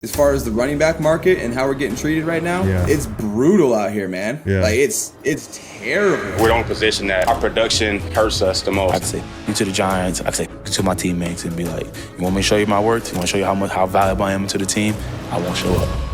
As far as the running back market and how we're getting treated right now, it's brutal out here, man. Like it's terrible. We're on a position that our production hurts us the most. I'd say to the Giants, I'd say to my teammates and be like, you want me to show you my worth? You want to show you how valuable I am to the team? I won't show up.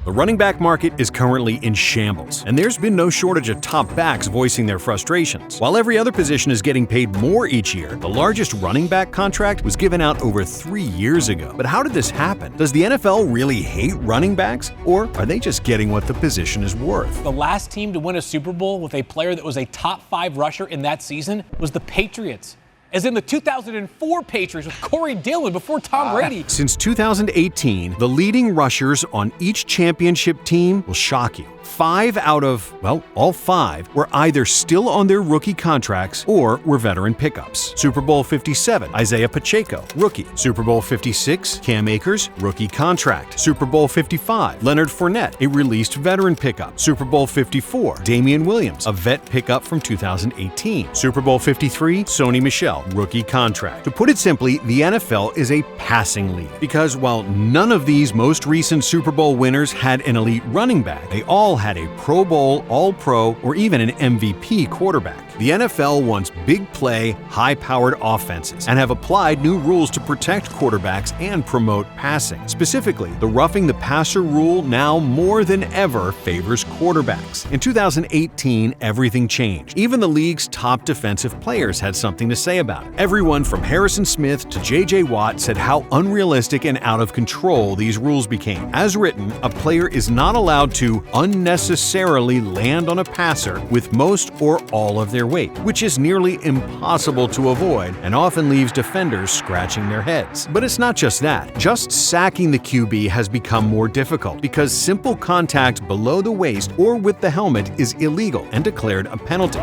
The running back market is currently in shambles, and there's been no shortage of top backs voicing their frustrations. While every other position is getting paid more each year, the largest running back contract was given out over 3 years ago. But how did this happen? Does the NFL really hate running backs, or are they just getting what the position is worth? The last team to win a Super Bowl with a player that was a top 5 rusher in that season was the Patriots. As in the 2004 Patriots with Corey Dillon before Tom Brady. Since 2018, the leading rushers on each championship team will shock you. 5 out of, well, all 5 were either still on their rookie contracts or were veteran pickups. Super Bowl 57, Isaiah Pacheco, rookie. Super Bowl 56, Cam Akers, rookie contract. Super Bowl 55, Leonard Fournette, a released veteran pickup. Super Bowl 54, Damian Williams, a vet pickup from 2018. Super Bowl 53, Sony Michel, rookie contract. To put it simply, the NFL is a passing league because while none of these most recent Super Bowl winners had an elite running back, they all had a Pro Bowl, All-Pro, or even an MVP quarterback. The NFL wants big play, high-powered offenses and have applied new rules to protect quarterbacks and promote passing. Specifically, the roughing the passer rule now more than ever favors quarterbacks. In 2018, everything changed. Even the league's top defensive players had something to say about it. Everyone from Harrison Smith to J.J. Watt said how unrealistic and out of control these rules became. As written, a player is not allowed to unnecessarily land on a passer with most or all of their weight, which is nearly impossible to avoid and often leaves defenders scratching their heads. But it's not just that. Just sacking the QB has become more difficult because simple contact below the waist or with the helmet is illegal and declared a penalty.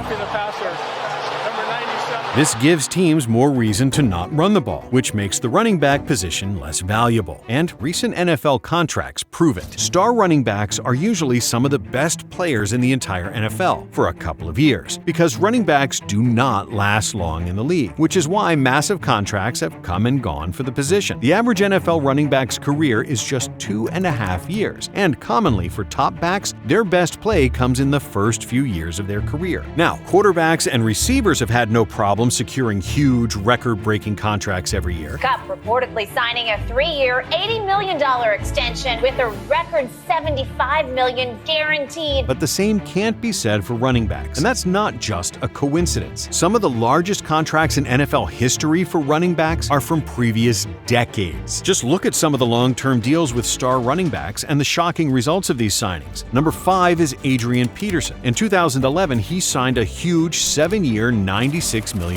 This gives teams more reason to not run the ball, which makes the running back position less valuable. And recent NFL contracts prove it. Star running backs are usually some of the best players in the entire NFL for a couple of years, because running backs do not last long in the league, which is why massive contracts have come and gone for the position. The average NFL running back's career is just 2.5 years, and commonly for top backs, their best play comes in the first few years of their career. Now, quarterbacks and receivers have had no problem securing huge, record-breaking contracts every year. Cup reportedly signing a 3-year, $80 million extension with a record $75 million guaranteed. But the same can't be said for running backs, and that's not just a coincidence. Some of the largest contracts in NFL history for running backs are from previous decades. Just look at some of the long-term deals with star running backs and the shocking results of these signings. Number 5 is Adrian Peterson. In 2011, he signed a huge 7-year, $96 million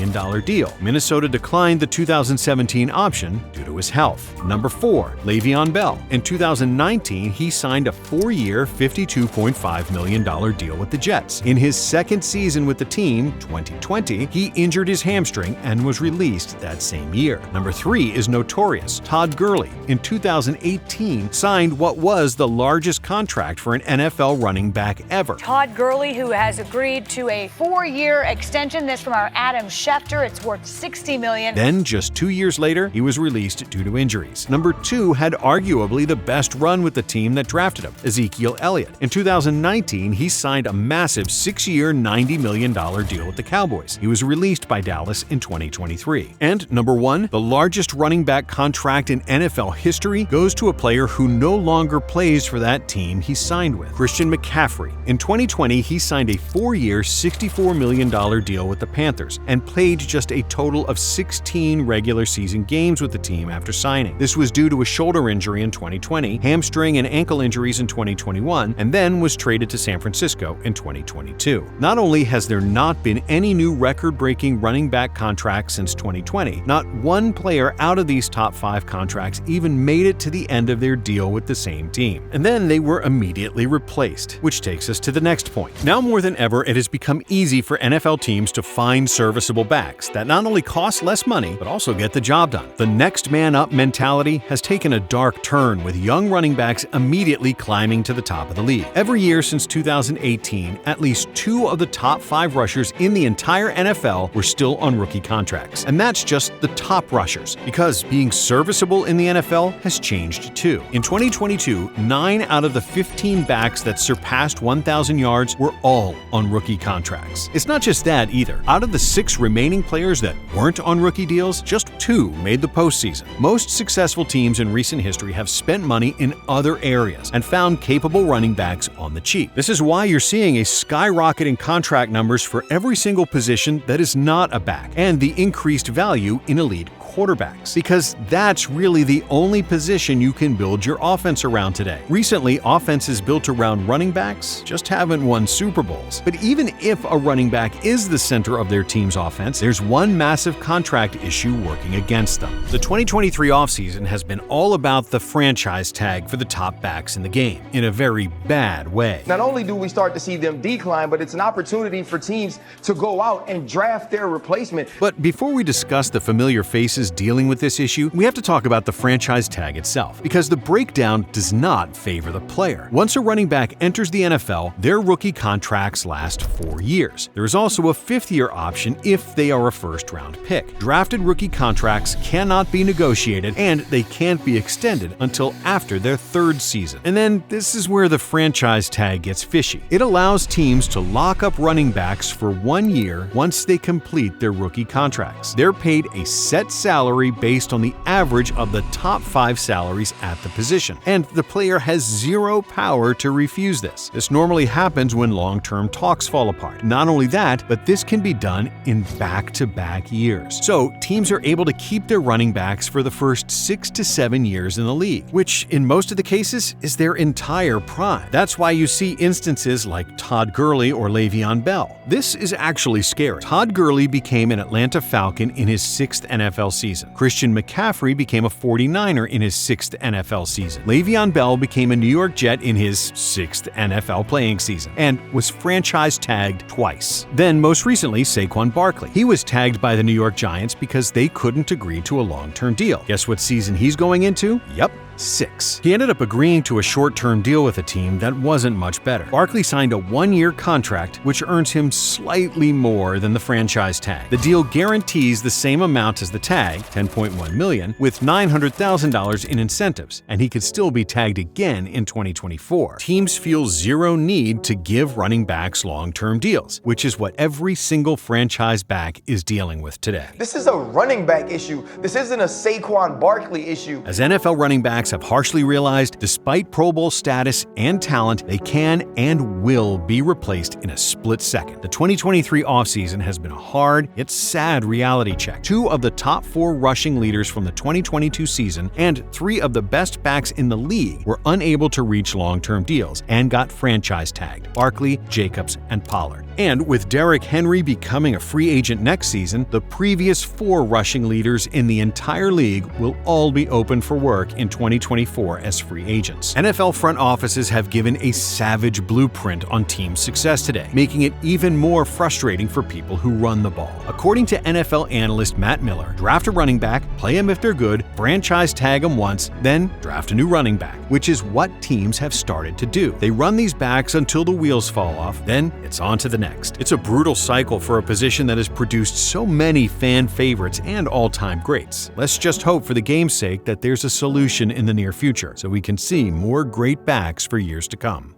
deal. Minnesota declined the 2017 option due to his health. Number 4, Le'Veon Bell. In 2019, he signed a 4-year, $52.5 million deal with the Jets. In his second season with the team, 2020, he injured his hamstring and was released that same year. Number 3 is notorious Todd Gurley. In 2018, signed what was the largest contract for an NFL running back ever. Todd Gurley, who has agreed to a 4-year extension. This from our Adam Schefter. It's worth $60 million. Then, just 2 years later, he was released due to injuries. Number 2 had arguably the best run with the team that drafted him, Ezekiel Elliott. In 2019, he signed a massive 6-year, $90 million deal with the Cowboys. He was released by Dallas in 2023. And number 1, the largest running back contract in NFL history goes to a player who no longer plays for that team he signed with, Christian McCaffrey. In 2020, he signed a 4-year, $64 million deal with the Panthers and played just a total of 16 regular season games with the team after signing. This was due to a shoulder injury in 2020, hamstring and ankle injuries in 2021, and then was traded to San Francisco in 2022. Not only has there not been any new record-breaking running back contracts since 2020, not one player out of these top 5 contracts even made it to the end of their deal with the same team. And then they were immediately replaced, which takes us to the next point. Now more than ever, it has become easy for NFL teams to find serviceable serviceable backs that not only cost less money, but also get the job done. The next man up mentality has taken a dark turn, with young running backs immediately climbing to the top of the league. Every year since 2018, at least 2 of the top 5 rushers in the entire NFL were still on rookie contracts. And that's just the top rushers, because being serviceable in the NFL has changed too. In 2022, 9 out of the 15 backs that surpassed 1,000 yards were all on rookie contracts. It's not just that either. Out of the 6 remaining players that weren't on rookie deals, just 2 made the postseason. Most successful teams in recent history have spent money in other areas and found capable running backs on the cheap. This is why you're seeing a skyrocket in contract numbers for every single position that is not a back, and the increased value in elite quarterbacks, because that's really the only position you can build your offense around today. Recently, offenses built around running backs just haven't won Super Bowls. But even if a running back is the center of their team's offense, there's one massive contract issue working against them. The 2023 offseason has been all about the franchise tag for the top backs in the game, in a very bad way. Not only do we start to see them decline, but it's an opportunity for teams to go out and draft their replacement. But before we discuss the familiar faces dealing with this issue, we have to talk about the franchise tag itself, because the breakdown does not favor the player. Once a running back enters the NFL, their rookie contracts last 4 years. There is also a 5th-year option if they are a first-round pick. Drafted rookie contracts cannot be negotiated, and they can't be extended until after their 3rd season. And then this is where the franchise tag gets fishy. It allows teams to lock up running backs for 1 year once they complete their rookie contracts. They're paid a set salary based on the average of the top 5 salaries at the position, and the player has zero power to refuse this. This normally happens when long-term talks fall apart. Not only that, but this can be done in back-to-back years. So teams are able to keep their running backs for the first 6 to 7 years in the league, which in most of the cases is their entire prime. That's why you see instances like Todd Gurley or Le'Veon Bell. This is actually scary. Todd Gurley became an Atlanta Falcon in his 6th NFL season. Christian McCaffrey became a 49er in his 6th NFL season. Le'Veon Bell became a New York Jet in his 6th NFL playing season and was franchise tagged twice. Then most recently, Saquon Barkley. He was tagged by the New York Giants because they couldn't agree to a long-term deal. Guess what season he's going into? Yep. 6. He ended up agreeing to a short-term deal with a team that wasn't much better. Barkley signed a 1-year contract, which earns him slightly more than the franchise tag. The deal guarantees the same amount as the tag, $10.1 million, with $900,000 in incentives, and he could still be tagged again in 2024. Teams feel zero need to give running backs long-term deals, which is what every single franchise back is dealing with today. This is a running back issue. This isn't a Saquon Barkley issue. As NFL running backs have harshly realized, despite Pro Bowl status and talent, they can and will be replaced in a split second. The 2023 offseason has been a hard yet sad reality check. 2 of the top 4 rushing leaders from the 2022 season and 3 of the best backs in the league were unable to reach long-term deals and got franchise tagged: Barkley, Jacobs, and Pollard. And with Derrick Henry becoming a free agent next season, the previous 4 rushing leaders in the entire league will all be open for work in 2024 as free agents. NFL front offices have given a savage blueprint on team success today, making it even more frustrating for people who run the ball. According to NFL analyst Matt Miller, draft a running back, play him if they're good, franchise tag him once, then draft a new running back, which is what teams have started to do. They run these backs until the wheels fall off, then it's on to the next. It's a brutal cycle for a position that has produced so many fan favorites and all-time greats. Let's just hope for the game's sake that there's a solution in the near future so we can see more great backs for years to come.